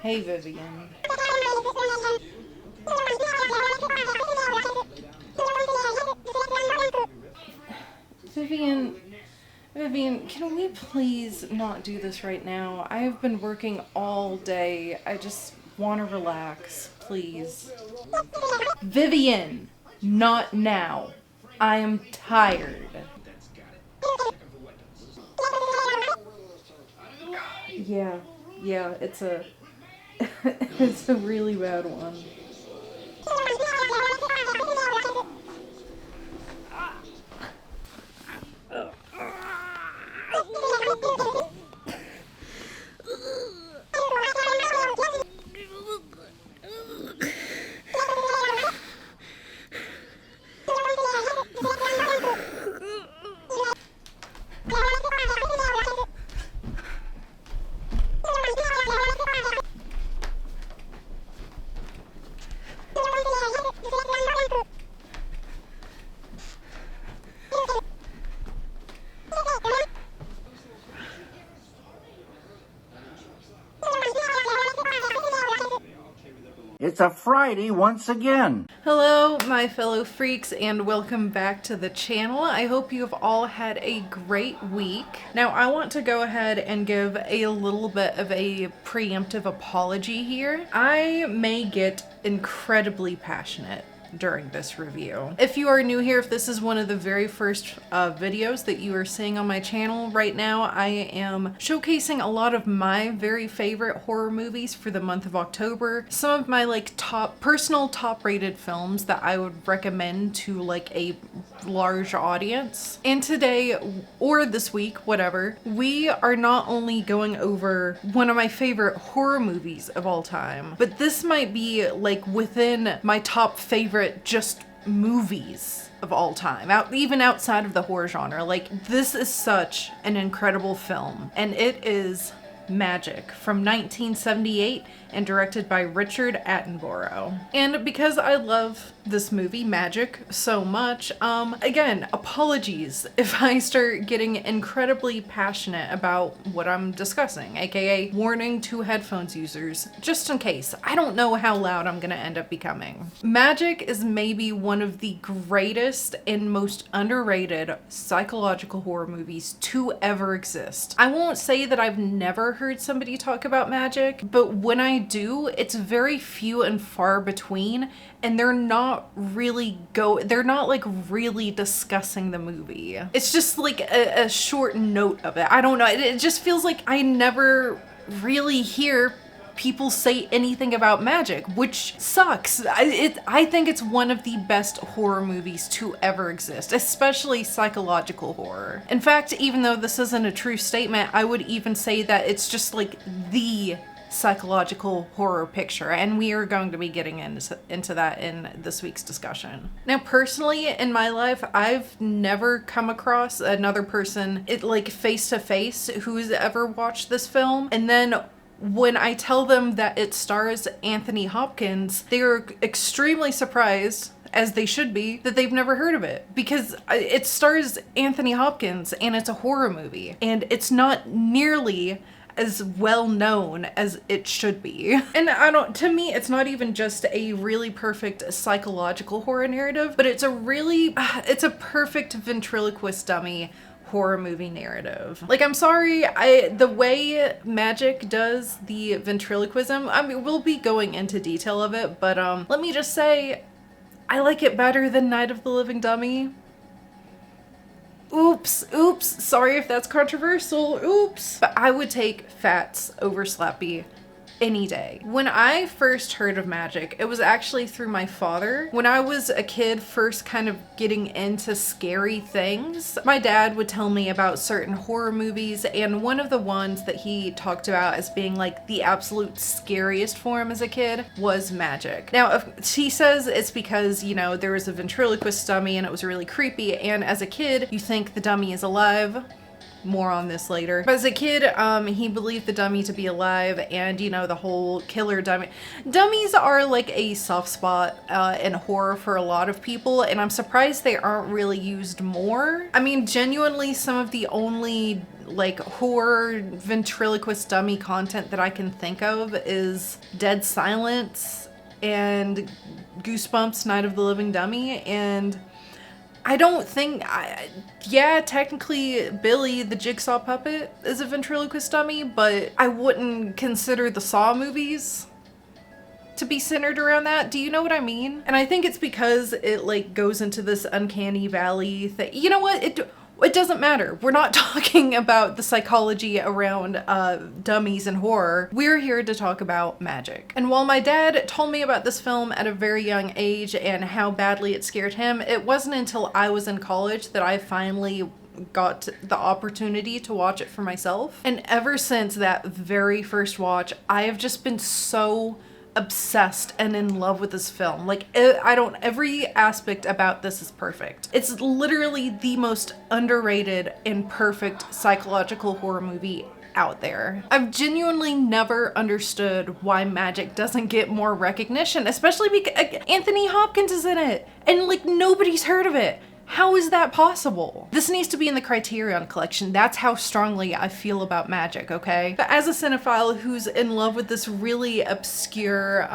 Hey, Vivian. Vivian, Vivian, can we please not do this right now? I have been working all day. I just want to relax, please. Vivian, not now. I am tired. Yeah, it's a it's a really bad one. It's a Friday once again. Hello, my fellow freaks, and welcome back to the channel. I hope you have all had a great week. Now, I want to go ahead and give a little bit of a preemptive apology here. I may get incredibly passionate during this review. If you are new here, if this is one of the very first videos that you are seeing on my channel right now, I am showcasing a lot of my very favorite horror movies for the month of October. Some of my personal top rated films that I would recommend to like a large audience. And today, or this week, whatever, we are not only going over one of my favorite horror movies of all time, but this might be like within my top favorite just movies of all time, even outside of the horror genre. Like, this is such an incredible film, and it is Magic from 1978 and directed by Richard Attenborough. And because I love this movie, Magic, so much, again, apologies if I start getting incredibly passionate about what I'm discussing, aka warning to headphones users, just in case. I don't know how loud I'm gonna end up becoming. Magic is maybe one of the greatest and most underrated psychological horror movies to ever exist. I won't say that I've never heard somebody talk about Magic, but when I do, it's very few and far between, and they're not really really discussing the movie. It's just like a short note of it. I don't know, it just feels like I never really hear people say anything about Magic, which sucks. I think it's one of the best horror movies to ever exist, especially psychological horror. In fact, even though this isn't a true statement, I would even say that it's just like the psychological horror picture, and we are going to be getting into that in this week's discussion. Now, personally, in my life, I've never come across another person, face to face, who's ever watched this film, and then when I tell them that it stars Anthony Hopkins, they're extremely surprised, as they should be, that they've never heard of it, because it stars Anthony Hopkins and it's a horror movie, and it's not nearly as well known as it should be. And to me, it's not even just a really perfect psychological horror narrative, but it's a perfect ventriloquist dummy horror movie narrative. Like, I'm sorry, the way Magic does the ventriloquism, I mean, we'll be going into detail of it, but let me just say, I like it better than Night of the Living Dummy. Oops, sorry if that's controversial, oops. But I would take Fats over Slappy any day. When I first heard of Magic, it was actually through my father. When I was a kid, first kind of getting into scary things, my dad would tell me about certain horror movies, and one of the ones that he talked about as being like the absolute scariest for him as a kid was Magic. Now, he says it's because, you know, there was a ventriloquist dummy and it was really creepy, and as a kid, you think the dummy is alive. more on this later. But as a kid, he believed the dummy to be alive, and you know, the whole killer dummy. Dummies are like a soft spot in horror for a lot of people, and I'm surprised they aren't really used more. I mean, genuinely, some of the only like horror ventriloquist dummy content that I can think of is Dead Silence and Goosebumps Night of the Living Dummy, and I don't think, yeah, technically Billy the Jigsaw puppet is a ventriloquist dummy, but I wouldn't consider the Saw movies to be centered around that. Do you know what I mean? And I think it's because it like goes into this uncanny valley thing. You know what? It doesn't matter. We're not talking about the psychology around dummies and horror. We're here to talk about magic. And while my dad told me about this film at a very young age and how badly it scared him, it wasn't until I was in college that I finally got the opportunity to watch it for myself. And ever since that very first watch, I have just been so obsessed and in love with this film. Like, every aspect about this is perfect. It's literally the most underrated and perfect psychological horror movie out there. I've genuinely never understood why magic doesn't get more recognition, especially because Anthony Hopkins is in it and like nobody's heard of it. How is that possible? This needs to be in the Criterion Collection. That's how strongly I feel about magic, okay? But as a cinephile who's in love with this really obscure,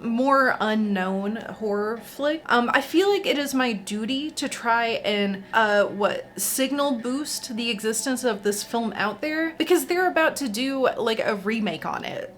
more unknown horror flick, I feel like it is my duty to try and, signal boost the existence of this film out there, because they're about to do like a remake on it.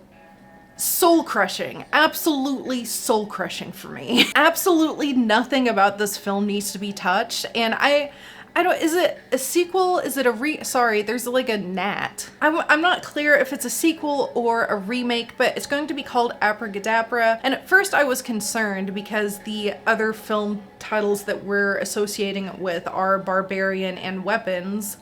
Soul crushing, absolutely soul crushing for me. Absolutely nothing about this film needs to be touched, and I don't, is it a sequel? Is it sorry, there's like a gnat. I'm not clear if it's a sequel or a remake, but it's going to be called Abracadabra. And at first I was concerned because the other film titles that we're associating it with are Barbarian and Weapons.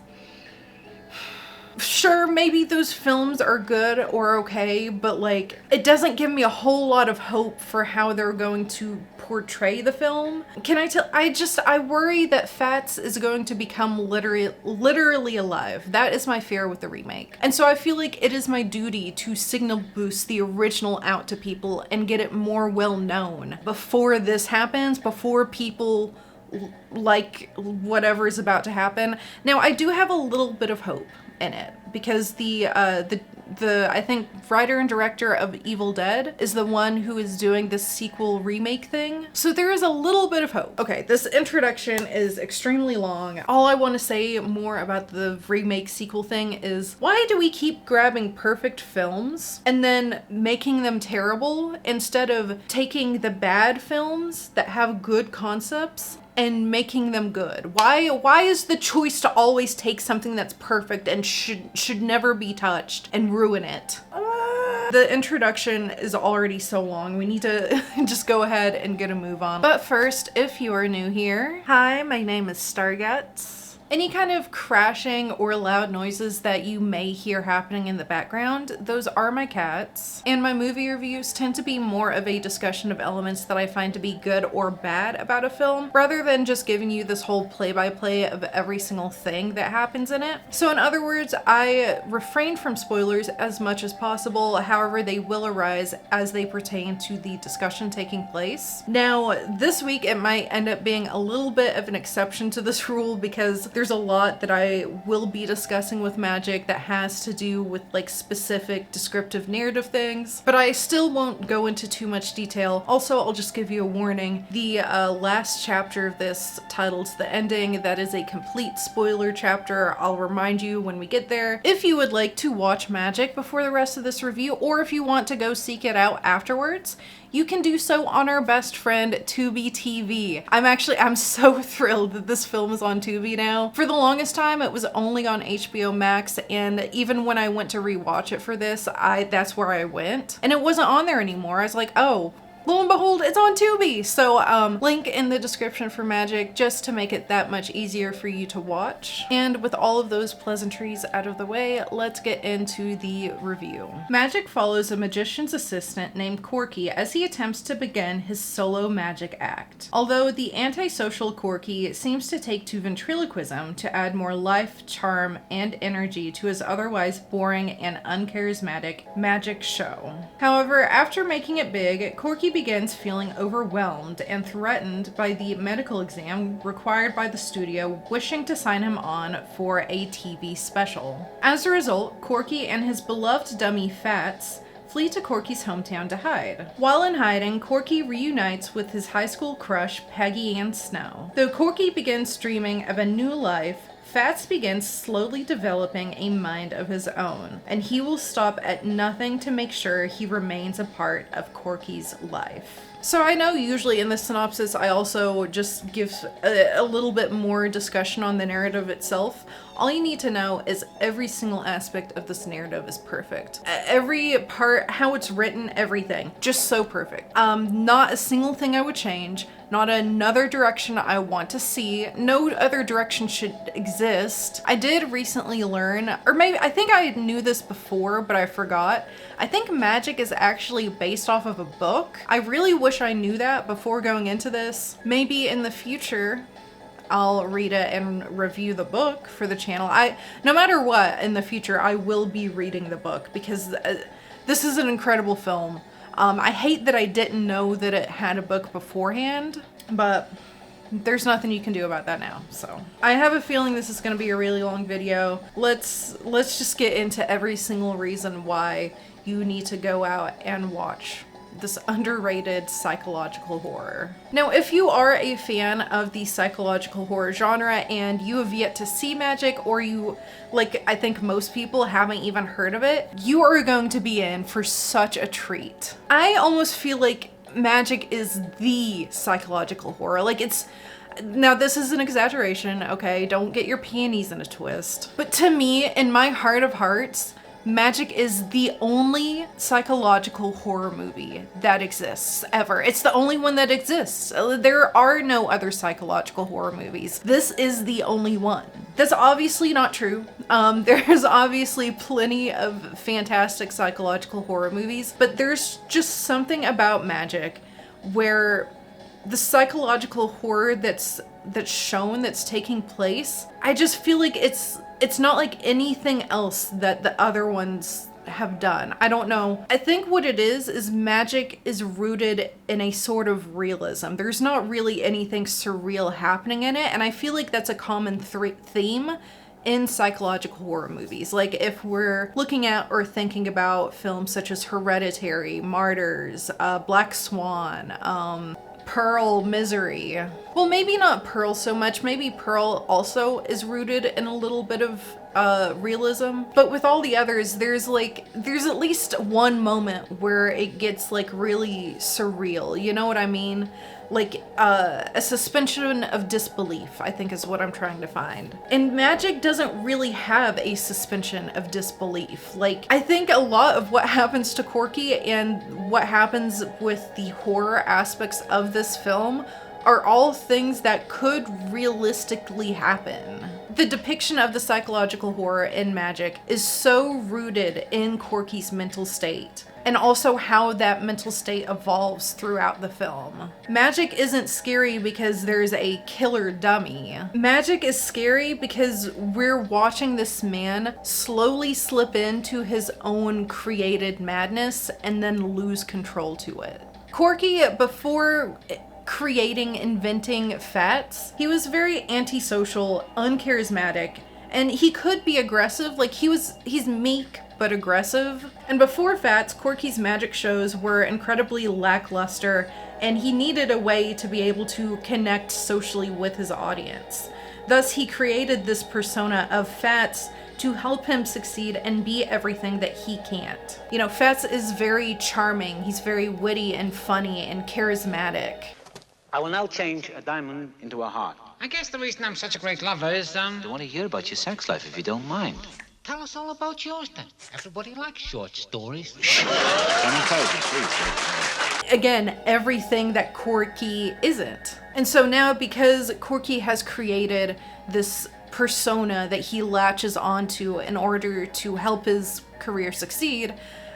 Sure, maybe those films are good or okay, but like, it doesn't give me a whole lot of hope for how they're going to portray the film. Can I tell, I worry that Fats is going to become literally alive. That is my fear with the remake. And so I feel like it is my duty to signal boost the original out to people and get it more well known before this happens, before people like whatever is about to happen. Now, I do have a little bit of hope in it because the I think writer and director of Evil Dead is the one who is doing this sequel remake thing. So there is a little bit of hope. Okay, this introduction is extremely long. All I want to say more about the remake sequel thing is, why do we keep grabbing perfect films and then making them terrible instead of taking the bad films that have good concepts and making them good? Why is the choice to always take something that's perfect and should never be touched and ruin it? The introduction is already so long. We need to just go ahead and get a move on. But first, if you are new here, hi, my name is STARGUTZZZ. Any kind of crashing or loud noises that you may hear happening in the background, those are my cats. And my movie reviews tend to be more of a discussion of elements that I find to be good or bad about a film, rather than just giving you this whole play-by-play of every single thing that happens in it. So in other words, I refrain from spoilers as much as possible, however they will arise as they pertain to the discussion taking place. Now, this week it might end up being a little bit of an exception to this rule because there's a lot that I will be discussing with magic that has to do with like specific descriptive narrative things, but I still won't go into too much detail. Also, I'll just give you a warning. The last chapter of this, titled The Ending, that is a complete spoiler chapter. I'll remind you when we get there. If you would like to watch magic before the rest of this review, or if you want to go seek it out afterwards, you can do so on our best friend Tubi TV. I'm so thrilled that this film is on Tubi now. For the longest time, it was only on HBO Max, and even when I went to rewatch it for this, that's where I went. And it wasn't on there anymore. I was like, oh, lo and behold, it's on Tubi. So link in the description for Magic, just to make it that much easier for you to watch. And with all of those pleasantries out of the way, let's get into the review. Magic follows a magician's assistant named Corky as he attempts to begin his solo magic act. Although the antisocial Corky seems to take to ventriloquism to add more life, charm, and energy to his otherwise boring and uncharismatic magic show. However, after making it big, Corky begins feeling overwhelmed and threatened by the medical exam required by the studio wishing to sign him on for a TV special. As a result, Corky and his beloved dummy Fats flee to Corky's hometown to hide. While in hiding, Corky reunites with his high school crush, Peggy Ann Snow. Though Corky begins dreaming of a new life, Fats begins slowly developing a mind of his own, and he will stop at nothing to make sure he remains a part of Corky's life. So I know usually in the synopsis I also just give a little bit more discussion on the narrative itself. All you need to know is every single aspect of this narrative is perfect. Every part, how it's written, everything, just so perfect. Not a single thing I would change, not another direction I want to see. No other direction should exist. I did recently learn, or maybe I think I knew this before, but I forgot. I think Magic is actually based off of a book. I really wish I knew that before going into this. Maybe in the future, I'll read it and review the book for the channel. No matter what, in the future, I will be reading the book because this is an incredible film. I hate that I didn't know that it had a book beforehand, but there's nothing you can do about that now. So I have a feeling this is going to be a really long video. Let's just get into every single reason why you need to go out and watch this underrated psychological horror. Now, if you are a fan of the psychological horror genre and you have yet to see Magic, or you, like I think most people, haven't even heard of it, you are going to be in for such a treat. I almost feel like Magic is the psychological horror. Like now this is an exaggeration, okay? Don't get your panties in a twist. But to me, in my heart of hearts, Magic is the only psychological horror movie that exists ever. It's the only one that exists. There are no other psychological horror movies. This is the only one. That's obviously not true. There's obviously plenty of fantastic psychological horror movies, but there's just something about Magic where the psychological horror that's shown, that's taking place, I just feel like it's not like anything else that the other ones have done. I don't know. I think what it is Magic is rooted in a sort of realism. There's not really anything surreal happening in it, and I feel like that's a common theme in psychological horror movies. Like if we're looking at or thinking about films such as Hereditary, Martyrs, Black Swan, Pearl, Misery. Well, maybe not Pearl so much. Maybe Pearl also is rooted in a little bit of realism. But with all the others, there's at least one moment where it gets like really surreal. You know what I mean? Like a suspension of disbelief, I think is what I'm trying to find. And Magic doesn't really have a suspension of disbelief. Like, I think a lot of what happens to Corky and what happens with the horror aspects of this film are all things that could realistically happen. The depiction of the psychological horror in Magic is so rooted in Corky's mental state, and also how that mental state evolves throughout the film. Magic isn't scary because there's a killer dummy. Magic is scary because we're watching this man slowly slip into his own created madness and then lose control to it. Corky, before inventing Fats, he was very antisocial, uncharismatic, and he could be aggressive. Like he's meek but aggressive. And before Fats, Corky's magic shows were incredibly lackluster, and he needed a way to be able to connect socially with his audience. Thus, he created this persona of Fats to help him succeed and be everything that he can't. You know, Fats is very charming. He's very witty and funny and charismatic. I will now change a diamond into a heart. I guess the reason I'm such a great lover is, I want to hear about your sex life if you don't mind. Tell us all about yours then. Everybody likes short stories. Don't encourage me, please. again, everything that Corky isn't. And so now, because Corky has created this persona that he latches onto in order to help his career succeed,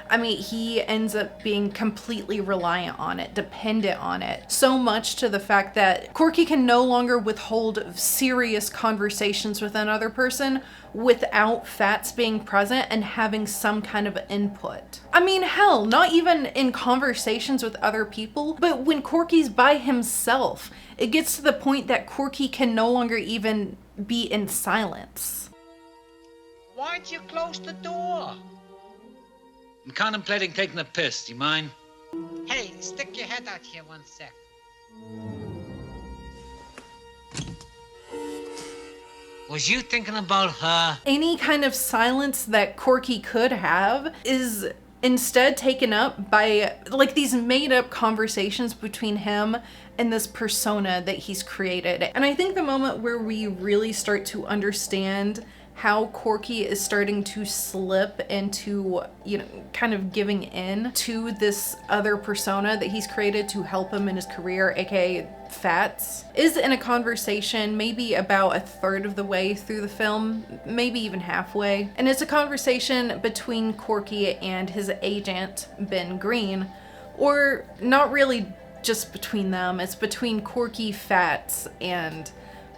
I mean, he ends up being completely reliant on it, dependent on it. So much to the fact that Corky can no longer withhold serious conversations with another person without Fats being present and having some kind of input. I mean, hell, not even in conversations with other people, but when Corky's by himself, it gets to the point that Corky can no longer even be in silence. Why'd you close the door? I'm contemplating taking a piss. Do you mind? Hey, stick your head out here 1 sec. Was you thinking about her? Any kind of silence that Corky could have is instead taken up by like these made up conversations between him and this persona that he's created. And I think the moment where we really start to understand how Corky is starting to slip into, you know, kind of giving in to this other persona that he's created to help him in his career, aka Fats, is in a conversation maybe about a third of the way through the film, maybe even halfway. And it's a conversation between Corky and his agent, Ben Green, or not really just between them, it's between Corky, Fats, and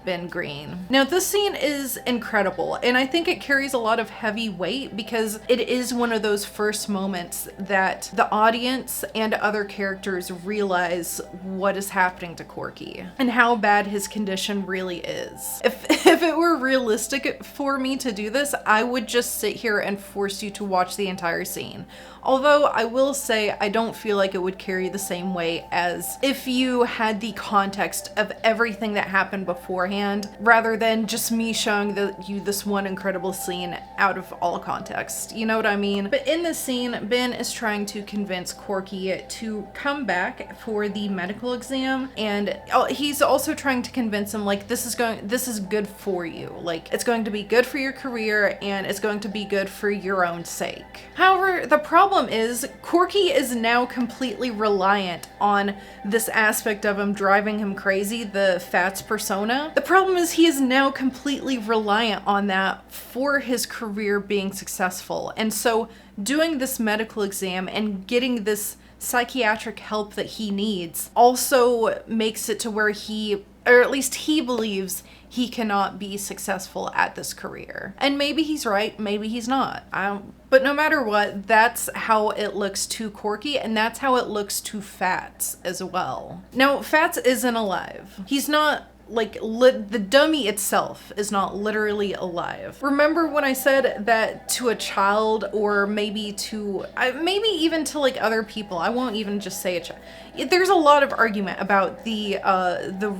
Ben Green. Now, this scene is incredible, and I think it carries a lot of heavy weight because it is one of those first moments that the audience and other characters realize what is happening to Corky and how bad his condition really is. If it were realistic for me to do this, I would just sit here and force you to watch the entire scene. Although I will say I don't feel like it would carry the same weight as if you had the context of everything that happened beforehand, rather than just me showing you this one incredible scene out of all context. You know what I mean? But in this scene, Ben is trying to convince Corky to come back for the medical exam, and he's also trying to convince him like this is good for you. Like, it's going to be good for your career and it's going to be good for your own sake. However, the problem is Corky is now completely reliant on this aspect of him driving him crazy, the Fats persona. The problem is he is now completely reliant on that for his career being successful. And so doing this medical exam and getting this psychiatric help that he needs also makes it to where he, or at least he believes, he cannot be successful at this career. And maybe he's right, maybe he's not. But no matter what, that's how it looks to Corky, and that's how it looks to Fats as well. Now, Fats isn't alive. He's not like the dummy itself is not literally alive. Remember when I said that to a child, or maybe even to like other people, I won't even just say a child. There's a lot of argument about the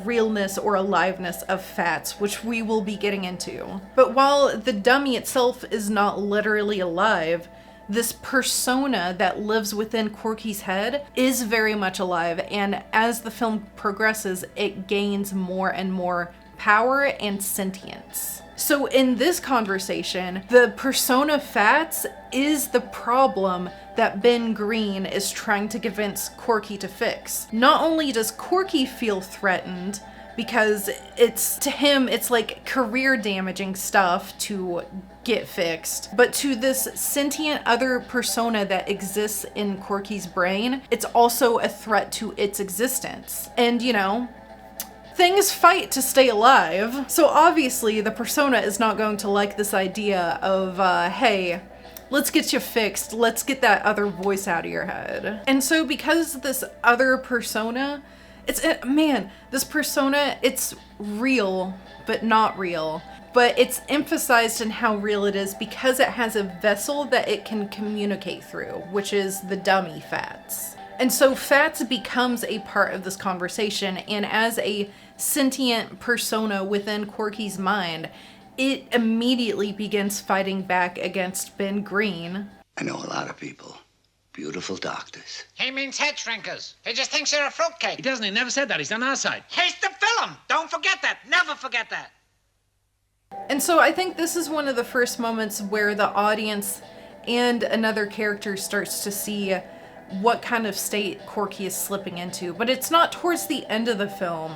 realness or aliveness of Fats, which we will be getting into. But while the dummy itself is not literally alive, this persona that lives within Corky's head is very much alive, and as the film progresses, it gains more and more power and sentience. So in this conversation, the persona Fats is the problem that Ben Green is trying to convince Corky to fix. Not only does Corky feel threatened, because to him, it's like career damaging stuff to get fixed. But to this sentient other persona that exists in Corky's brain, it's also a threat to its existence. And you know, things fight to stay alive. So obviously the persona is not going to like this idea of, hey, let's get you fixed. Let's get that other voice out of your head. And so because this other persona, this persona, it's real, but not real. But it's emphasized in how real it is because it has a vessel that it can communicate through, which is the dummy Fats. And so Fats becomes a part of this conversation, and as a sentient persona within Corky's mind, it immediately begins fighting back against Ben Green. I know a lot of people. Beautiful doctors. He means head shrinkers. He just thinks you're a fruitcake. He doesn't. He never said that. He's on our side. He's the film. Don't forget that. Never forget that. And so I think this is one of the first moments where the audience and another character starts to see what kind of state Corky is slipping into. But it's not towards the end of the film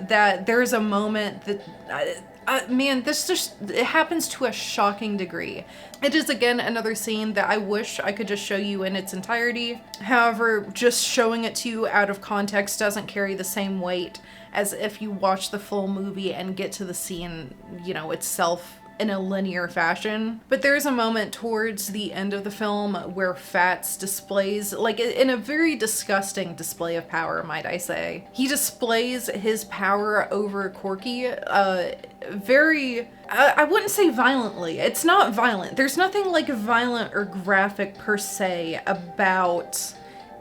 that there's a moment that, man, this just, it happens to a shocking degree. It is, again, another scene that I wish I could just show you in its entirety. However, just showing it to you out of context doesn't carry the same weight as if you watch the full movie and get to the scene, you know, itself in a linear fashion. But there's a moment towards the end of the film where Fats displays, like, in a very disgusting display of power, might I say. He displays his power over Corky, very, I wouldn't say violently. It's not violent. There's nothing like violent or graphic per se about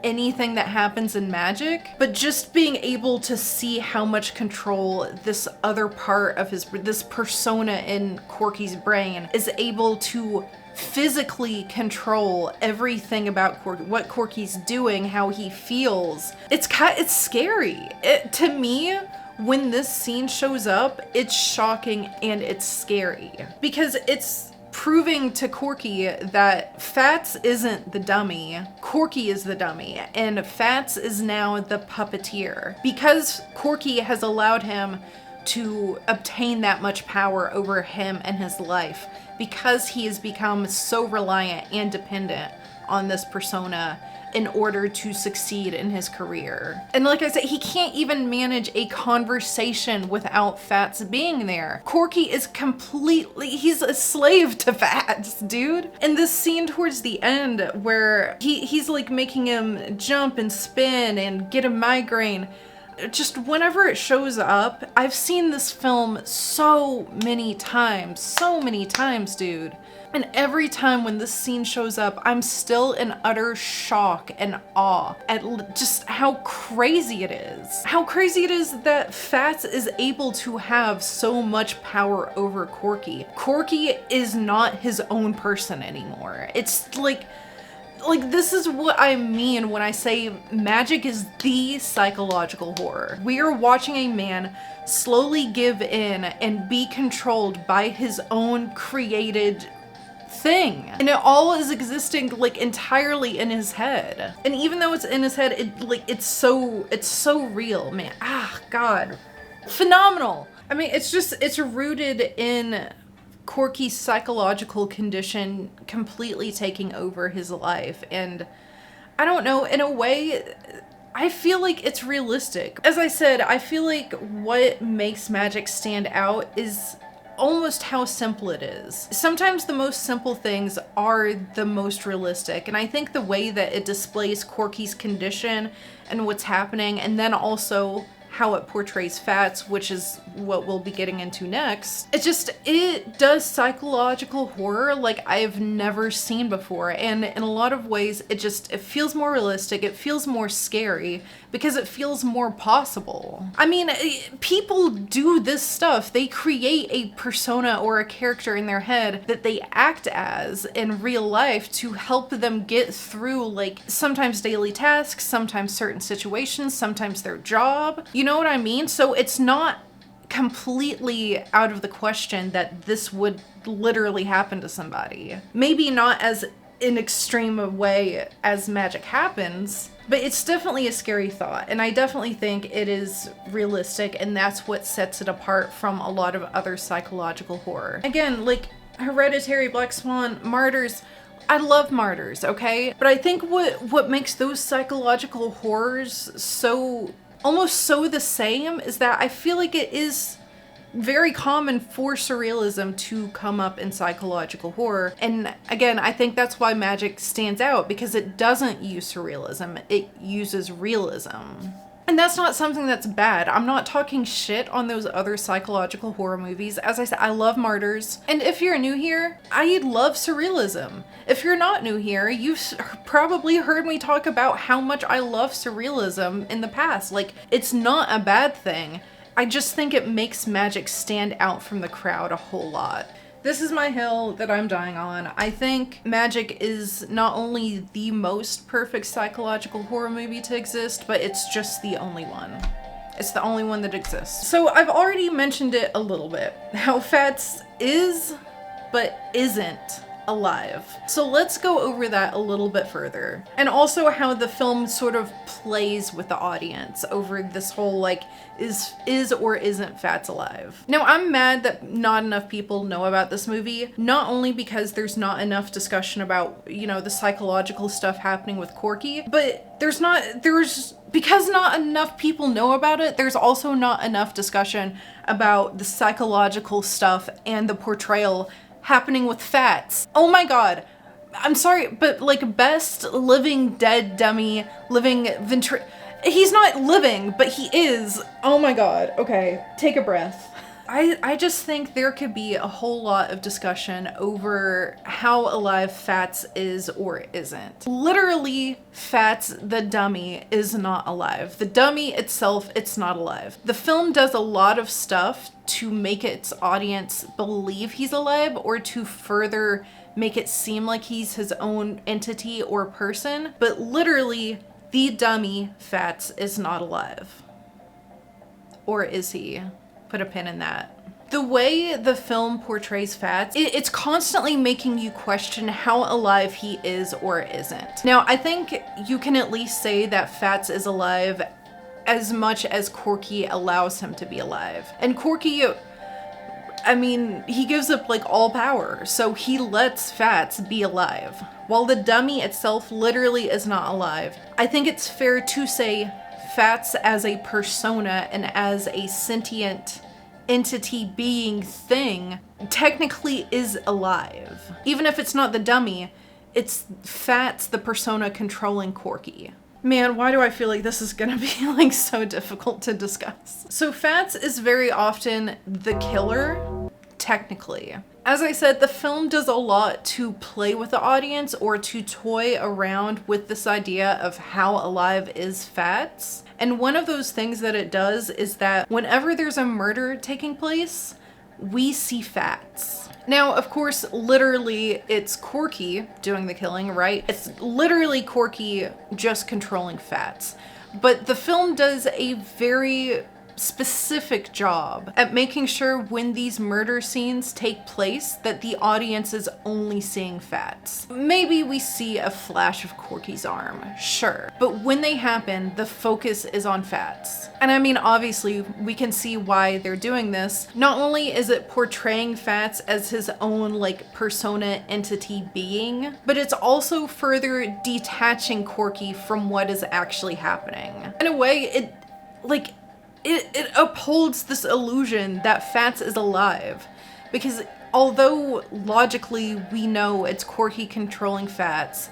anything that happens in magic, but just being able to see how much control this other part of this persona in Corky's brain is able to physically control everything about Corky, what Corky's doing, how he feels. It's scary. To me, when this scene shows up, it's shocking and it's scary because it's proving to Corky that Fats isn't the dummy, Corky is the dummy, and Fats is now the puppeteer. Because Corky has allowed him to obtain that much power over him and his life, because he has become so reliant and dependent on this persona in order to succeed in his career. And like I said, he can't even manage a conversation without Fats being there. Corky is he's a slave to Fats, dude. And this scene towards the end where he's like making him jump and spin and get a migraine, just whenever it shows up, I've seen this film so many times, dude. And every time when this scene shows up, I'm still in utter shock and awe at just how crazy it is. How crazy it is that Fats is able to have so much power over Corky. Corky is not his own person anymore. It's like this is what I mean when I say magic is the psychological horror. We are watching a man slowly give in and be controlled by his own created thing, and it all is existing like entirely in his head. And even though it's in his head, it's so real, man. God, phenomenal. I mean, it's rooted in Corky's psychological condition completely taking over his life, and I don't know, in a way I feel like it's realistic. As I said, I feel like what makes magic stand out is almost how simple it is. Sometimes the most simple things are the most realistic, and I think the way that it displays Corky's condition and what's happening, and then also how it portrays Fats, which is what we'll be getting into next, it does psychological horror like I've never seen before, and in a lot of ways it feels more realistic, it feels more scary, because it feels more possible. I mean, people do this stuff. They create a persona or a character in their head that they act as in real life to help them get through, like, sometimes daily tasks, sometimes certain situations, sometimes their job. You know what I mean? So it's not completely out of the question that this would literally happen to somebody. Maybe not as in extreme a way as magic happens, but it's definitely a scary thought, and I definitely think it is realistic, and that's what sets it apart from a lot of other psychological horror. Again, like Hereditary, Black Swan, Martyrs, I love Martyrs, okay? But I think what makes those psychological horrors almost so the same is that I feel like it is very common for surrealism to come up in psychological horror. And again, I think that's why magic stands out, because it doesn't use surrealism, it uses realism. And that's not something that's bad. I'm not talking shit on those other psychological horror movies. As I said, I love Martyrs. And if you're new here, I love surrealism. If you're not new here, you've probably heard me talk about how much I love surrealism in the past. Like, it's not a bad thing. I just think it makes magic stand out from the crowd a whole lot. This is my hill that I'm dying on. I think magic is not only the most perfect psychological horror movie to exist, but it's just the only one. It's the only one that exists. So I've already mentioned it a little bit, how Fats is, but isn't alive. So let's go over that a little bit further. And also how the film sort of plays with the audience over this whole like, is or isn't Fats alive? Now I'm mad that not enough people know about this movie, not only because there's not enough discussion about, you know, the psychological stuff happening with Corky, but because not enough people know about it, there's also not enough discussion about the psychological stuff and the portrayal happening with Fats. Oh my god. I'm sorry, but like best living dead dummy, living he's not living, but he is. Oh my god. Okay, take a breath. I just think there could be a whole lot of discussion over how alive Fats is or isn't. Literally, Fats the dummy is not alive. The dummy itself, it's not alive. The film does a lot of stuff to make its audience believe he's alive or to further make it seem like he's his own entity or person, but literally, the dummy, Fats, is not alive. Or is he? Put a pin in that. The way the film portrays Fats, it's constantly making you question how alive he is or isn't. Now, I think you can at least say that Fats is alive as much as Corky allows him to be alive. And Corky, I mean, he gives up like all power, so he lets Fats be alive. While the dummy itself literally is not alive, I think it's fair to say Fats as a persona and as a sentient entity being thing technically is alive. Even if it's not the dummy, it's Fats the persona controlling Corky. Man, why do I feel like this is gonna be like so difficult to discuss? So Fats is very often the killer, technically. As I said, the film does a lot to play with the audience or to toy around with this idea of how alive is Fats. And one of those things that it does is that whenever there's a murder taking place, we see Fats. Now, of course, literally it's Corky doing the killing, right? It's literally Corky just controlling Fats. But the film does a very specific job at making sure when these murder scenes take place that the audience is only seeing Fats. Maybe we see a flash of Corky's arm, sure, but when they happen, the focus is on Fats. And I mean, obviously, we can see why they're doing this. Not only is it portraying Fats as his own like persona entity being, but it's also further detaching Corky from what is actually happening. In a way, it upholds this illusion that Fats is alive, because although logically we know it's Corky controlling Fats,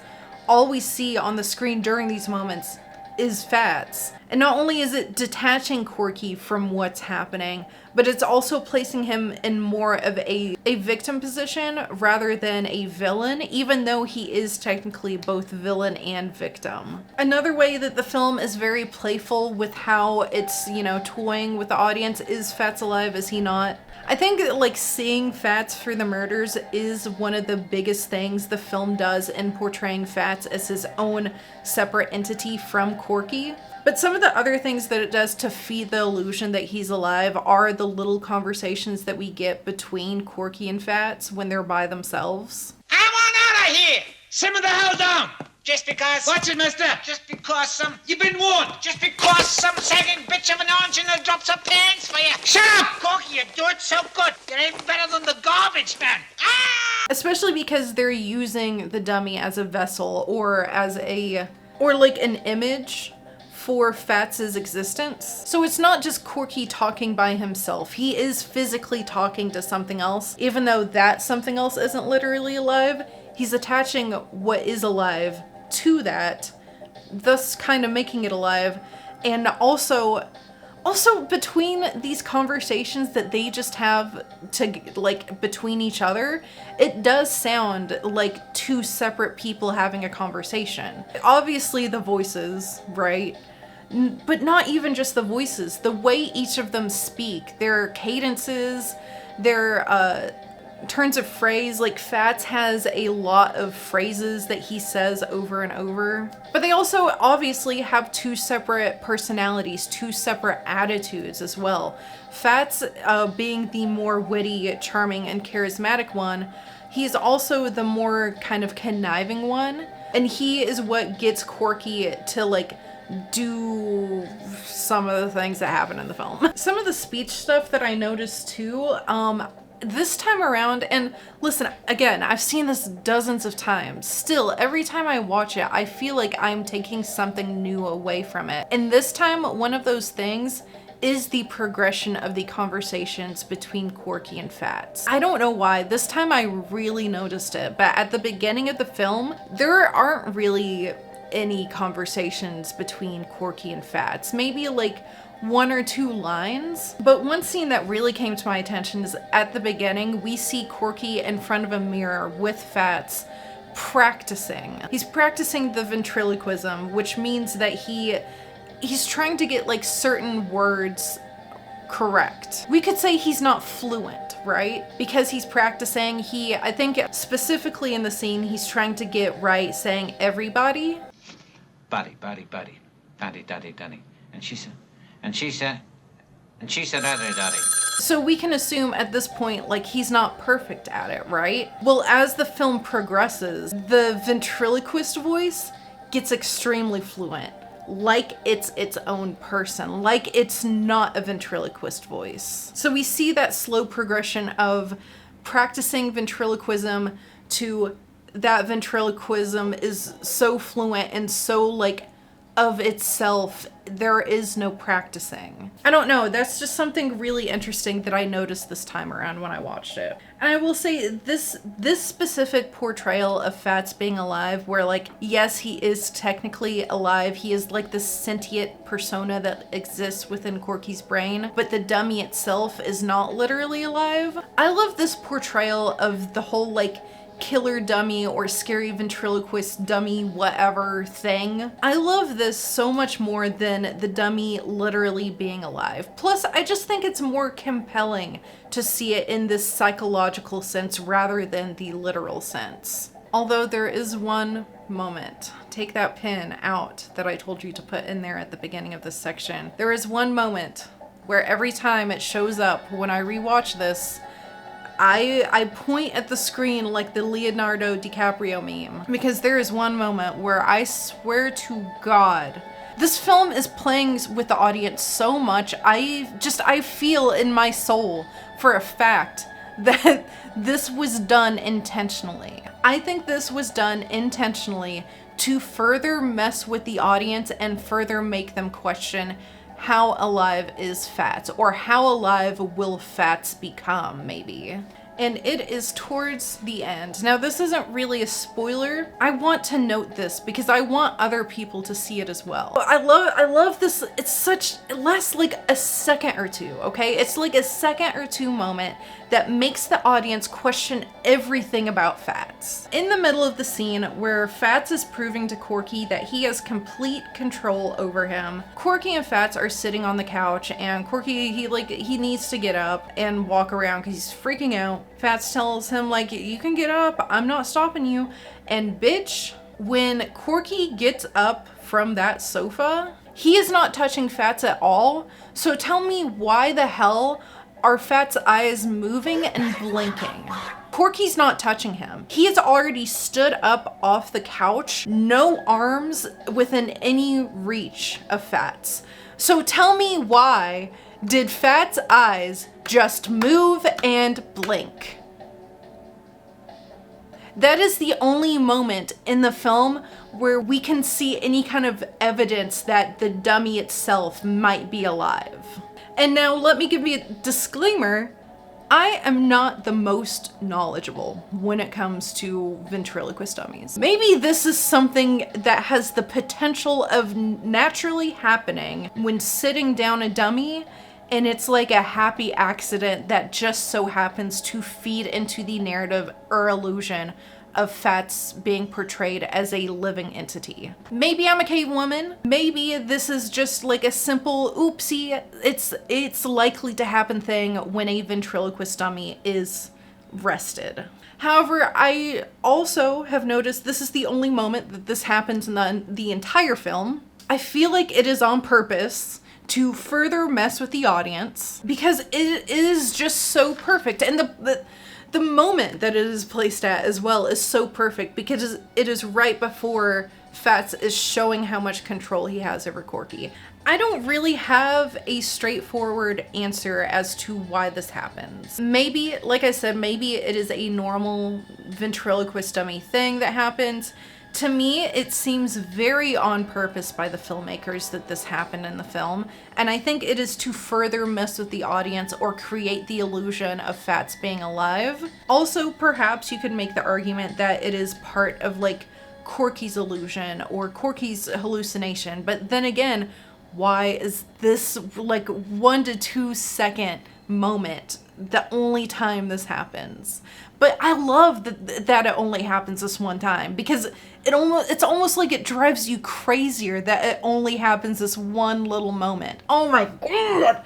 all we see on the screen during these moments is Fats. And not only is it detaching Corky from what's happening, but it's also placing him in more of a victim position rather than a villain, even though he is technically both villain and victim. Another way that the film is very playful with how it's, you know, toying with the audience is Fats alive, is he not? I think like seeing Fats through the murders is one of the biggest things the film does in portraying Fats as his own separate entity from Corky. But some of the other things that it does to feed the illusion that he's alive are the little conversations that we get between Corky and Fats when they're by themselves. I want out of here! Simmer the hell down! Just because... Watch it, mister! Just because some... You've been warned! Just because some sagging bitch of an orange and drops her pants for you. Shut up! Corky, you do it so good. You're even better than the garbage man. Ah! Especially because they're using the dummy as a vessel or as like an image for Fats's existence. So it's not just Corky talking by himself. He is physically talking to something else, even though that something else isn't literally alive. He's attaching what is alive to that, thus kind of making it alive. And also between these conversations that they just have to like between each other, it does sound like two separate people having a conversation. Obviously the voices, right? But not even just the voices, the way each of them speak, their cadences, their turns of phrase. Like Fats has a lot of phrases that he says over and over, but they also obviously have two separate personalities, two separate attitudes as well. Fats being the more witty, charming, and charismatic one, He's also the more kind of conniving one, and he is what gets Corky to like do some of the things that happen in the film. Some of the speech stuff that I noticed too, this time around, and listen, again, I've seen this dozens of times. Still, every time I watch it, I feel like I'm taking something new away from it. And this time, one of those things is the progression of the conversations between Corky and Fats. I don't know why. This time I really noticed it, but at the beginning of the film, there aren't really any conversations between Corky and Fats. Maybe like one or two lines. But one scene that really came to my attention is at the beginning, we see Corky in front of a mirror with Fats practicing. He's practicing the ventriloquism, which means that he's trying to get like certain words correct. We could say he's not fluent, right? Because he's practicing, I think specifically in the scene, he's trying to get right saying everybody. Buddy, buddy, buddy. Daddy, daddy, daddy. And she said, daddy, daddy. So we can assume at this point, like, he's not perfect at it, right? Well, as the film progresses, the ventriloquist voice gets extremely fluent. Like it's its own person, like it's not a ventriloquist voice. So we see that slow progression of practicing ventriloquism to that ventriloquism is so fluent and so like of itself, there is no practicing. I don't know, that's just something really interesting that I noticed this time around when I watched it. And I will say this specific portrayal of Fats being alive, where like, yes, he is technically alive, he is like this sentient persona that exists within Corky's brain, but the dummy itself is not literally alive. I love this portrayal of the whole like killer dummy or scary ventriloquist dummy whatever thing. I love this so much more than the dummy literally being alive. Plus, I just think it's more compelling to see it in this psychological sense rather than the literal sense. Although there is one moment, take that pin out that I told you to put in there at the beginning of this section. There is one moment where every time it shows up when I rewatch this, I point at the screen like the Leonardo DiCaprio meme, because there is one moment where I swear to God, this film is playing with the audience so much, I feel in my soul for a fact that this was done intentionally. I think this was done intentionally to further mess with the audience and further make them question how alive is Fats, or how alive will Fats become, maybe. And it is towards the end. Now, this isn't really a spoiler. I want to note this because I want other people to see it as well. I love this. It lasts like a second or two, okay? It's like a second or two moment that makes the audience question everything about Fats. In the middle of the scene where Fats is proving to Corky that he has complete control over him, Corky and Fats are sitting on the couch, and Corky, he needs to get up and walk around because he's freaking out. Fats tells him, like, you can get up, I'm not stopping you. And bitch, when Corky gets up from that sofa, he is not touching Fats at all. So tell me, why the hell are Fats' eyes moving and blinking? Corky's not touching him. He has already stood up off the couch, no arms within any reach of Fats. So tell me, why did Fats' eyes just move and blink? That is the only moment in the film where we can see any kind of evidence that the dummy itself might be alive. And now let me give you a disclaimer. I am not the most knowledgeable when it comes to ventriloquist dummies. Maybe this is something that has the potential of naturally happening when sitting down a dummy, and it's like a happy accident that just so happens to feed into the narrative or illusion of Fats being portrayed as a living entity. Maybe I'm a cave woman. Maybe this is just like a simple oopsie. It's likely to happen thing when a ventriloquist dummy is rested. However, I also have noticed this is the only moment that this happens in the entire film. I feel like it is on purpose to further mess with the audience because it is just so perfect. And The moment that it is placed at as well is so perfect because it is right before Fats is showing how much control he has over Corky. I don't really have a straightforward answer as to why this happens. Maybe, like I said, maybe it is a normal ventriloquist dummy thing that happens. To me, it seems very on purpose by the filmmakers that this happened in the film, and I think it is to further mess with the audience or create the illusion of Fats being alive. Also, perhaps you could make the argument that it is part of like Corky's illusion or Corky's hallucination, but then again, why is this like 1 to 2 second moment the only time this happens? But I love that it only happens this one time because it's almost like it drives you crazier that it only happens this one little moment. Oh my god!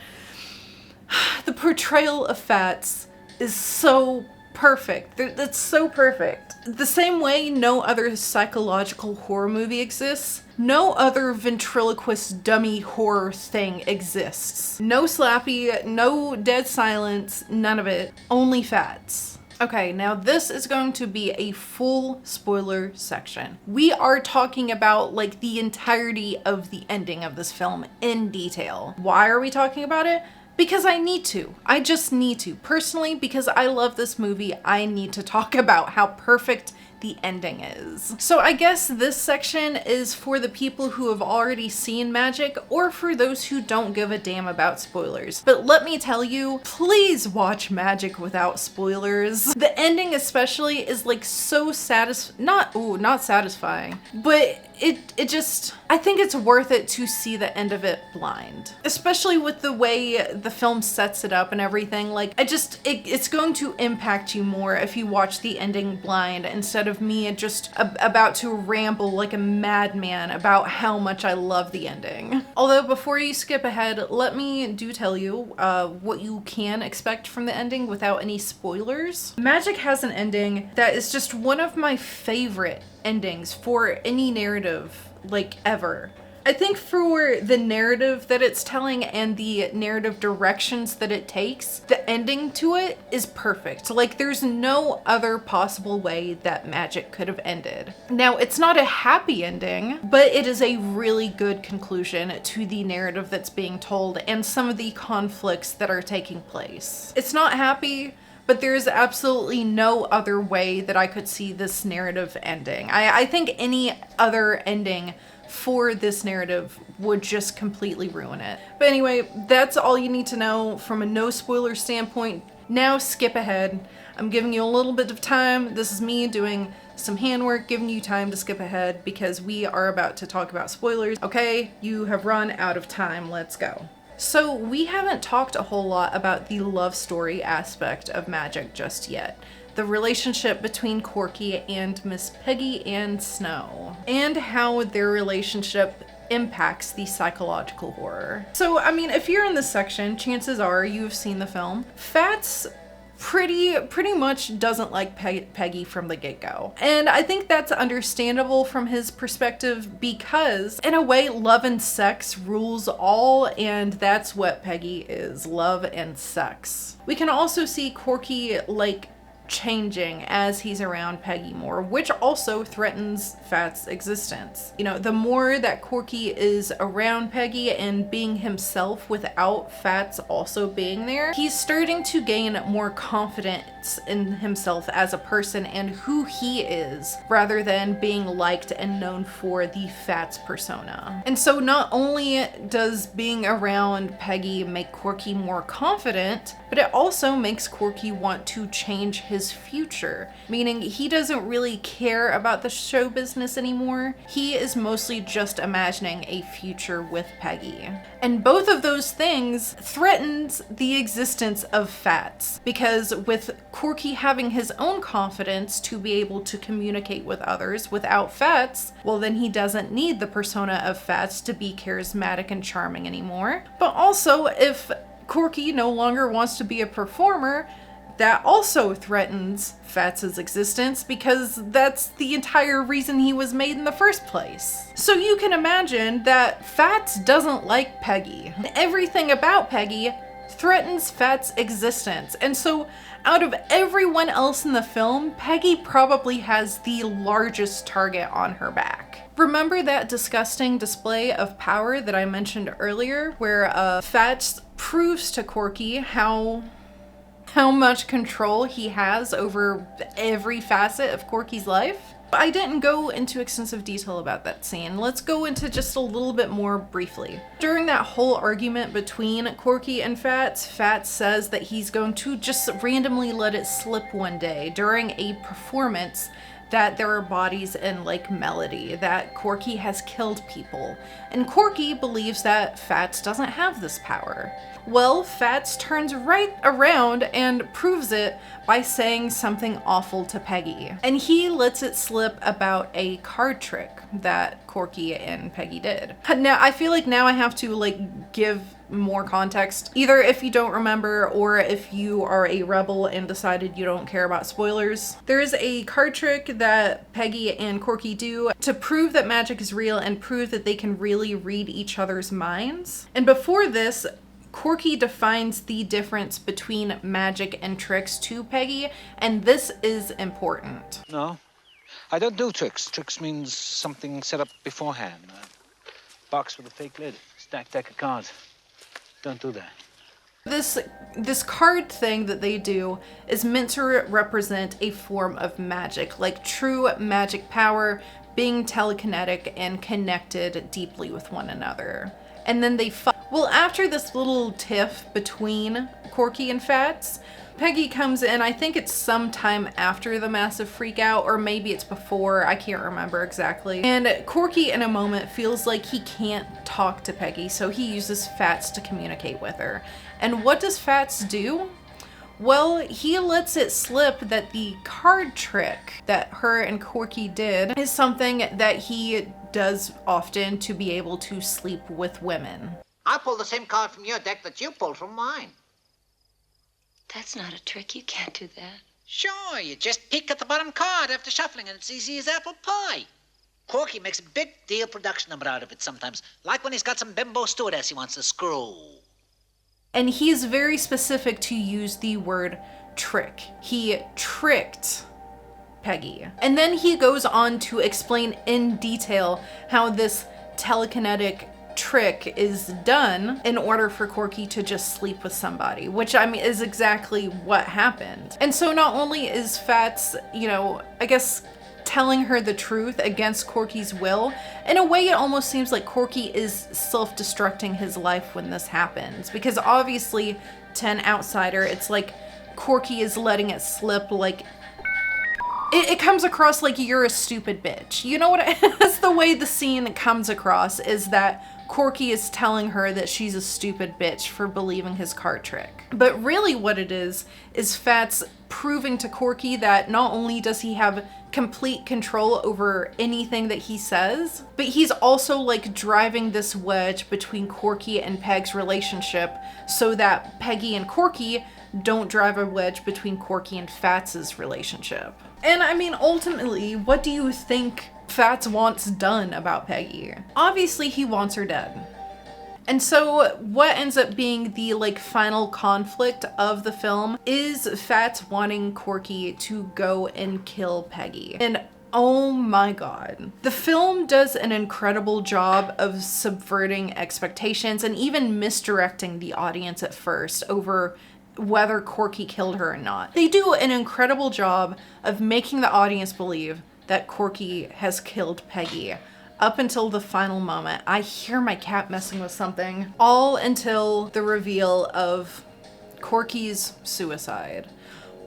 The portrayal of Fats is so perfect. It's so perfect. The same way no other psychological horror movie exists, no other ventriloquist dummy horror thing exists. No Slappy, no dead silence, none of it. Only Fats. Okay, now this is going to be a full spoiler section. We are talking about like the entirety of the ending of this film in detail. Why are we talking about it? Because I need to. I just need to. Personally, because I love this movie, I need to talk about how perfect the ending is. So I guess this section is for the people who have already seen Magic or for those who don't give a damn about spoilers. But let me tell you, please watch Magic without spoilers. The ending especially is like so not satisfying, but it just, I think it's worth it to see the end of it blind. Especially with the way the film sets it up and everything. Like, it's going to impact you more if you watch the ending blind instead of me just about to ramble like a madman about how much I love the ending. Although before you skip ahead, let me tell you what you can expect from the ending without any spoilers. Magic has an ending that is just one of my favorite endings for any narrative, like, ever. I think for the narrative that it's telling and the narrative directions that it takes, the ending to it is perfect. Like, there's no other possible way that Magic could have ended. Now, it's not a happy ending, but it is a really good conclusion to the narrative that's being told and some of the conflicts that are taking place. It's not happy, but there's absolutely no other way that I could see this narrative ending. I think any other ending for this narrative would just completely ruin it. But anyway, that's all you need to know from a no spoiler standpoint. Now skip ahead. I'm giving you a little bit of time. This is me doing some handwork, giving you time to skip ahead because we are about to talk about spoilers. Okay, you have run out of time. Let's go. So we haven't talked a whole lot about the love story aspect of Magic just yet. The relationship between Corky and Miss Peggy and Snow, and how their relationship impacts the psychological horror. So, I mean, if you're in this section, chances are you've seen the film. Fats pretty much doesn't like Peggy from the get-go. And I think that's understandable from his perspective because, in a way, love and sex rules all, and that's what Peggy is, love and sex. We can also see Corky, like, changing as he's around Peggy more, which also threatens Fats' existence. You know, the more that Corky is around Peggy and being himself without Fats also being there, he's starting to gain more confidence in himself as a person and who he is, rather than being liked and known for the Fats persona. And so not only does being around Peggy make Corky more confident, but it also makes Corky want to change his future, meaning he doesn't really care about the show business anymore. He is mostly just imagining a future with Peggy. And both of those things threatens the existence of Fats, because with Corky having his own confidence to be able to communicate with others without Fats, well, then he doesn't need the persona of Fats to be charismatic and charming anymore. But also, if Corky no longer wants to be a performer, that also threatens Fats' existence because that's the entire reason he was made in the first place. So you can imagine that Fats doesn't like Peggy. Everything about Peggy threatens Fat's existence. And so out of everyone else in the film, Peggy probably has the largest target on her back. Remember that disgusting display of power that I mentioned earlier, where Fats proves to Corky how much control he has over every facet of Corky's life? I didn't go into extensive detail about that scene. Let's go into just a little bit more briefly. During that whole argument between Corky and Fats, Fats says that he's going to just randomly let it slip one day during a performance that there are bodies in Lake Melody, that Corky has killed people. And Corky believes that Fats doesn't have this power. Well, Fats turns right around and proves it by saying something awful to Peggy. And he lets it slip about a card trick that Corky and Peggy did. Now, I feel like now I have to give more context, either if you don't remember or if you are a rebel and decided you don't care about spoilers. There is a card trick that Peggy and Corky do to prove that magic is real and prove that they can really read each other's minds. And before this, Corky defines the difference between magic and tricks to Peggy, and this is important. No, I don't do tricks. Tricks means something set up beforehand. A box with a fake lid, stacked deck of cards. Don't do that. This card thing that they do is meant to represent a form of magic, like true magic power, being telekinetic and connected deeply with one another. And then they well, after this little tiff between Corky and Fats, Peggy comes in. I think it's sometime after the massive freak out, or maybe it's before, I can't remember exactly. And Corky in a moment feels like he can't talk to Peggy, so he uses Fats to communicate with her. And what does Fats do? Well, he lets it slip that the card trick that her and Corky did is something that he does often to be able to sleep with women. I pulled the same card from your deck that you pulled from mine. That's not a trick. You can't do that. Sure, you just peek at the bottom card after shuffling and it's easy as apple pie. Corky makes a big deal production number out of it sometimes, like when he's got some bimbo stewardess he wants to screw. And he is very specific to use the word trick. He tricked Peggy. And then he goes on to explain in detail how this telekinetic trick is done in order for Corky to just sleep with somebody, which I mean is exactly what happened. And so not only is Fats, I guess telling her the truth against Corky's will, in a way it almost seems like Corky is self-destructing his life when this happens, because obviously to an outsider it's like Corky is letting it slip, like it comes across like you're a stupid bitch. You know what? That's the way the scene comes across, is that Corky is telling her that she's a stupid bitch for believing his card trick. But really what it is Fats proving to Corky that not only does he have complete control over anything that he says, but he's also driving this wedge between Corky and Peg's relationship so that Peggy and Corky don't drive a wedge between Corky and Fats's relationship. And I mean, ultimately, what do you think Fats wants done about Peggy? Obviously, he wants her dead. And so what ends up being the final conflict of the film is Fats wanting Corky to go and kill Peggy. And oh my god. The film does an incredible job of subverting expectations and even misdirecting the audience at first over whether Corky killed her or not. They do an incredible job of making the audience believe that Corky has killed Peggy up until the final moment. I hear my cat messing with something. All until the reveal of Corky's suicide.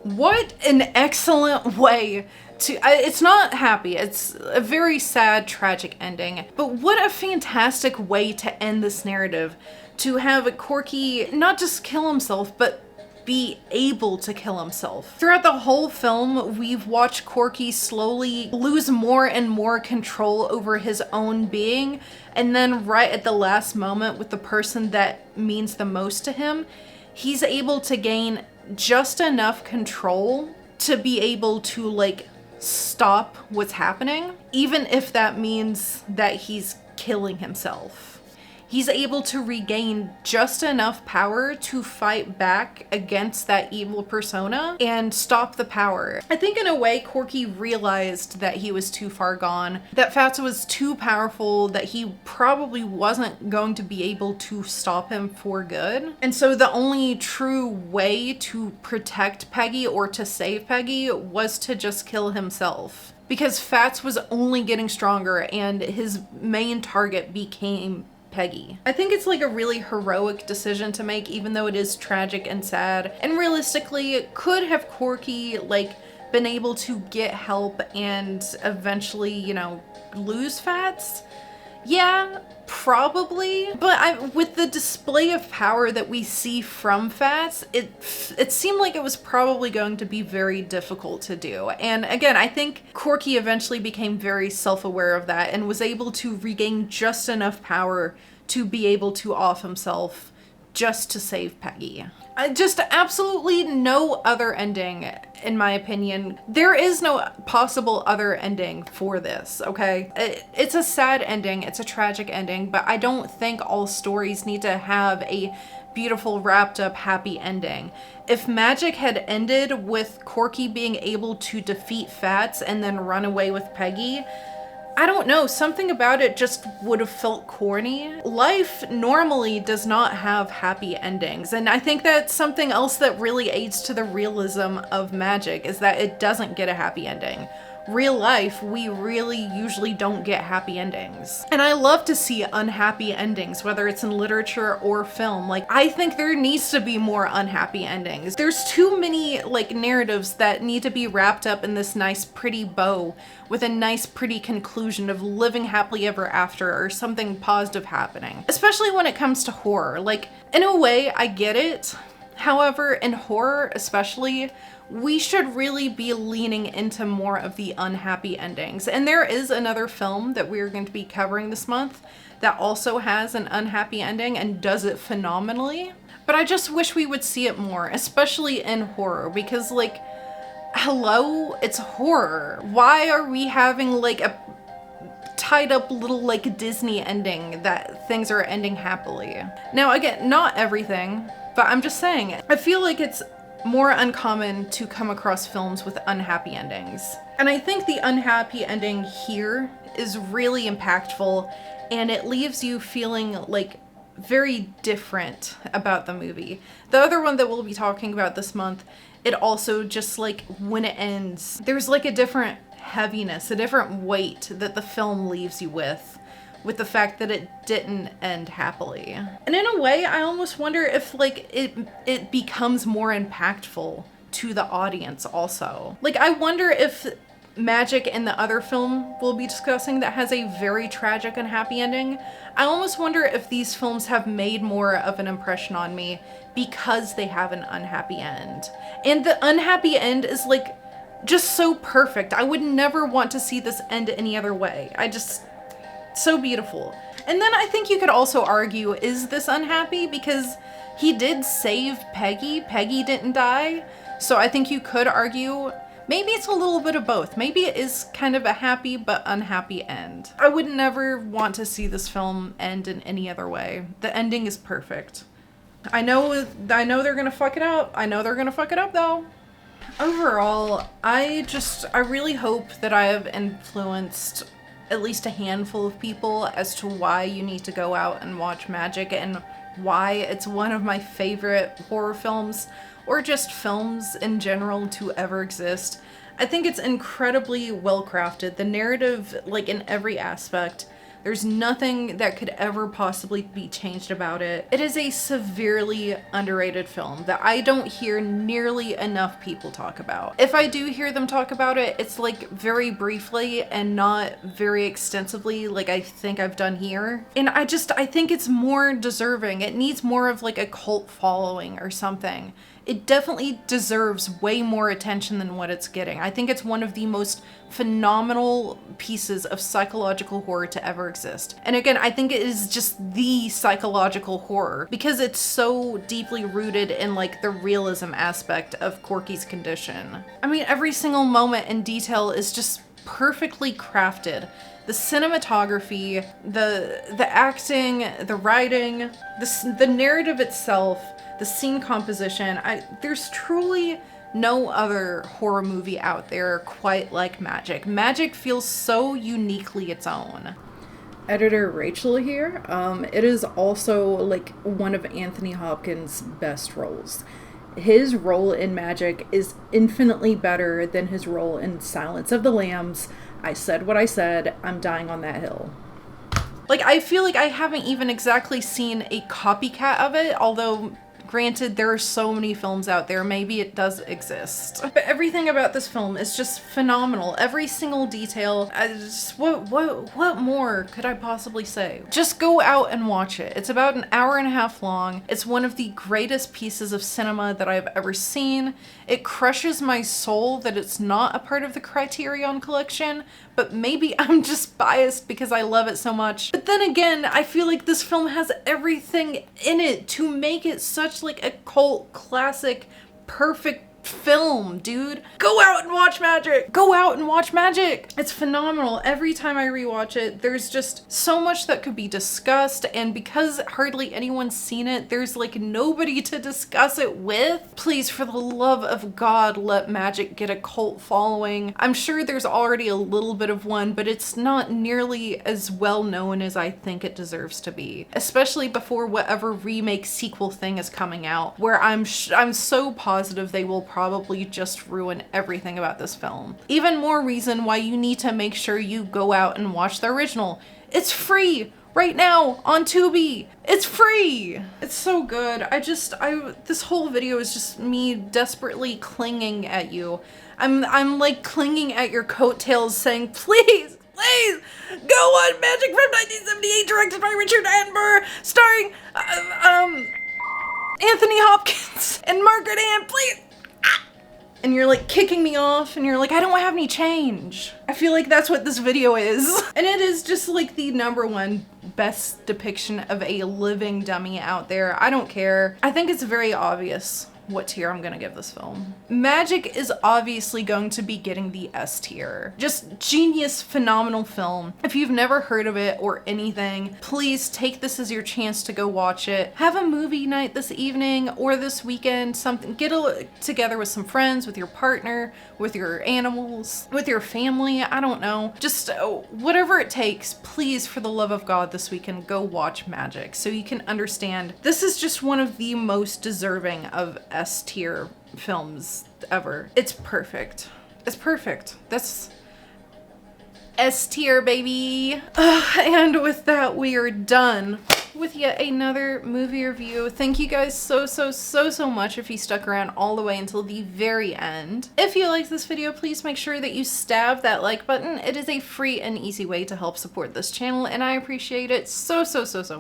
What an excellent way to... it's not happy. It's a very sad, tragic ending. But what a fantastic way to end this narrative. To have Corky not just kill himself, but be able to kill himself. Throughout the whole film, we've watched Corky slowly lose more and more control over his own being, and then right at the last moment with the person that means the most to him, he's able to gain just enough control to be able to stop what's happening, even if that means that he's killing himself. he's able to regain just enough power to fight back against that evil persona and stop the power. I think in a way Corky realized that he was too far gone, that Fats was too powerful, that he probably wasn't going to be able to stop him for good. And so the only true way to protect Peggy or to save Peggy was to just kill himself. Because Fats was only getting stronger and his main target became Peggy. I think it's like a really heroic decision to make, even though it is tragic and sad. And realistically, it could have Corky like been able to get help and eventually, you know, lose Fats. Yeah, probably. But with the display of power that we see from Fats, it seemed like it was probably going to be very difficult to do. And again, I think Corky eventually became very self-aware of that and was able to regain just enough power to be able to off himself just to save Peggy. Just absolutely no other ending, in my opinion. There is no possible other ending for this, okay? It's a sad ending, it's a tragic ending, but I don't think all stories need to have a beautiful, wrapped up, happy ending. If Magic had ended with Corky being able to defeat Fats and then run away with Peggy, I don't know, something about it just would have felt corny. Life normally does not have happy endings, and I think that's something else that really aids to the realism of Magic, is that it doesn't get a happy ending. Real life, we really usually don't get happy endings. And I love to see unhappy endings, whether it's in literature or film. Like, I think there needs to be more unhappy endings. There's too many, like, narratives that need to be wrapped up in this nice, pretty bow with a nice, pretty conclusion of living happily ever after or something positive happening. Especially when it comes to horror. Like, in a way, I get it. However, in horror especially, we should really be leaning into more of the unhappy endings. And there is another film that we're going to be covering this month that also has an unhappy ending and does it phenomenally. But I just wish we would see it more, especially in horror, because like, hello, it's horror. Why are we having like a tied up little like Disney ending that things are ending happily? Now again, not everything, but I'm just saying, I feel like it's more uncommon to come across films with unhappy endings. And I think the unhappy ending here is really impactful, and it leaves you feeling like very different about the movie. The other one that we'll be talking about this month, it also just like when it ends, there's like a different heaviness, a different weight that the film leaves you with the fact that it didn't end happily. And in a way, I almost wonder if like it becomes more impactful to the audience also. Like, I wonder if Magic in the other film we'll be discussing that has a very tragic and happy ending, I almost wonder if these films have made more of an impression on me because they have an unhappy end. And the unhappy end is like just so perfect. I would never want to see this end any other way. So beautiful. And then I think you could also argue, is this unhappy? Because he did save Peggy. Peggy didn't die. So I think you could argue maybe it's a little bit of both. Maybe it is kind of a happy but unhappy end. I would never want to see this film end in any other way. The ending is perfect. I know they're gonna fuck it up. I know they're gonna fuck it up though. Overall, I really hope that I have influenced at least a handful of people as to why you need to go out and watch Magic and why it's one of my favorite horror films, or just films in general, to ever exist. I think it's incredibly well crafted. The narrative, like in every aspect, there's nothing that could ever possibly be changed about it. It is a severely underrated film that I don't hear nearly enough people talk about. If I do hear them talk about it, it's like very briefly and not very extensively like I think I've done here. And I think it's more deserving. It needs more of like a cult following or something. It definitely deserves way more attention than what it's getting. I think it's one of the most phenomenal pieces of psychological horror to ever exist. And again, I think it is just the psychological horror because it's so deeply rooted in like the realism aspect of Corky's condition. I mean, every single moment and detail is just perfectly crafted. The cinematography, the acting, the writing, the narrative itself, the scene composition. There's truly no other horror movie out there quite like Magic. Magic feels so uniquely its own. Editor Rachel here. It is also like one of Anthony Hopkins' best roles. His role in Magic is infinitely better than his role in Silence of the Lambs. I said what I said. I'm dying on that hill. Like, I feel like I haven't even exactly seen a copycat of it, although granted, there are so many films out there, maybe it does exist. But everything about this film is just phenomenal. Every single detail. What more could I possibly say? Just go out and watch it. It's about an hour and a half long. It's one of the greatest pieces of cinema that I've ever seen. It crushes my soul that it's not a part of the Criterion Collection, but maybe I'm just biased because I love it so much. But then again, I feel like this film has everything in it to make it such like a cult classic, perfect film, dude. Go out and watch Magic. Go out and watch Magic. It's phenomenal. Every time I rewatch it, there's just so much that could be discussed, and because hardly anyone's seen it, there's like nobody to discuss it with. Please, for the love of God, let Magic get a cult following. I'm sure there's already a little bit of one, but it's not nearly as well known as I think it deserves to be, especially before whatever remake sequel thing is coming out, where I'm so positive they will probably just ruin everything about this film. Even more reason why you need to make sure you go out and watch the original. It's free right now on Tubi. It's free. It's so good. This whole video is just me desperately clinging at you. I'm like clinging at your coattails saying, please, please, go on Magic from 1978, directed by Richard Attenborough, starring Anthony Hopkins and Margaret Ann, please. And you're like kicking me off and you're like, I don't have any change. I feel like that's what this video is. And it is just like the #1 best depiction of a living dummy out there. I don't care. I think it's very obvious what tier I'm gonna give this film. Magic is obviously going to be getting the S tier. Just genius, phenomenal film. If you've never heard of it or anything, please take this as your chance to go watch it. Have a movie night this evening or this weekend, something. Get together with some friends, with your partner, with your animals, with your family, I don't know. Just whatever it takes, please, for the love of God, this weekend, go watch Magic so you can understand. This is just one of the most deserving of S tier films ever. It's perfect. It's perfect. That's S tier, baby. And with that, we are done with yet another movie review. Thank you guys so much if you stuck around all the way until the very end. If you liked this video, please make sure that you stab that like button. It is a free and easy way to help support this channel, and I appreciate it so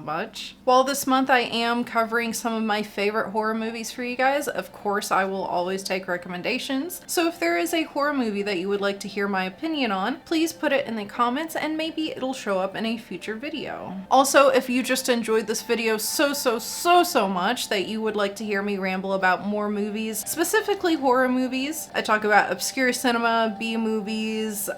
much. While this month I am covering some of my favorite horror movies for you guys, of course I will always take recommendations. So if there is a horror movie that you would like to hear my opinion on, please put it in the comments and maybe it'll show up in a future video. Also, if you just enjoyed this video so much that you would like to hear me ramble about more movies, specifically horror movies, I talk about obscure cinema, B movies,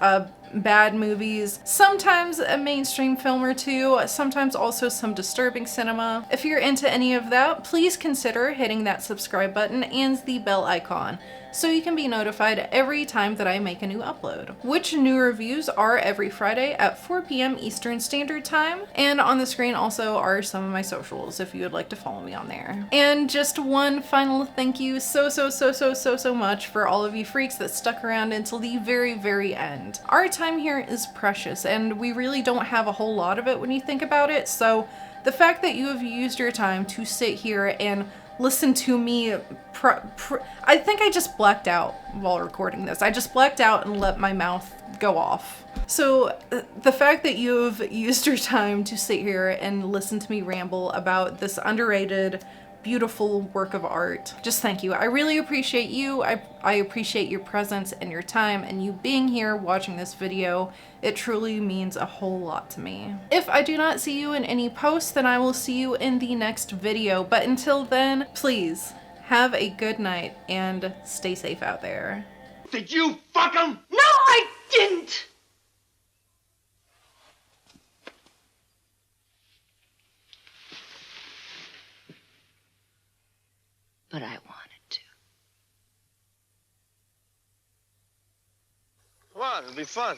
bad movies, sometimes a mainstream film or two, sometimes also some disturbing cinema. If you're into any of that, please consider hitting that subscribe button and the bell icon so you can be notified every time that I make a new upload, which new reviews are every Friday at 4 p.m. Eastern Standard Time. And on the screen also are some of my socials if you would like to follow me on there. And just one final thank you so much for all of you freaks that stuck around until the very end. Our time here is precious and we really don't have a whole lot of it when you think about it, so the fact that you have used your time to sit here and listen to me I think I just blacked out while recording this. I just blacked out and let my mouth go off. So the fact that you've used your time to sit here and listen to me ramble about this underrated, beautiful work of art, just thank you. I really appreciate you. I appreciate your presence and your time and you being here watching this video. It truly means a whole lot to me. If I do not see you in any posts, then I will see you in the next video. But until then, please have a good night and stay safe out there. Did you fuck him? No, I didn't! but I wanted to. Come on, it'll be fun.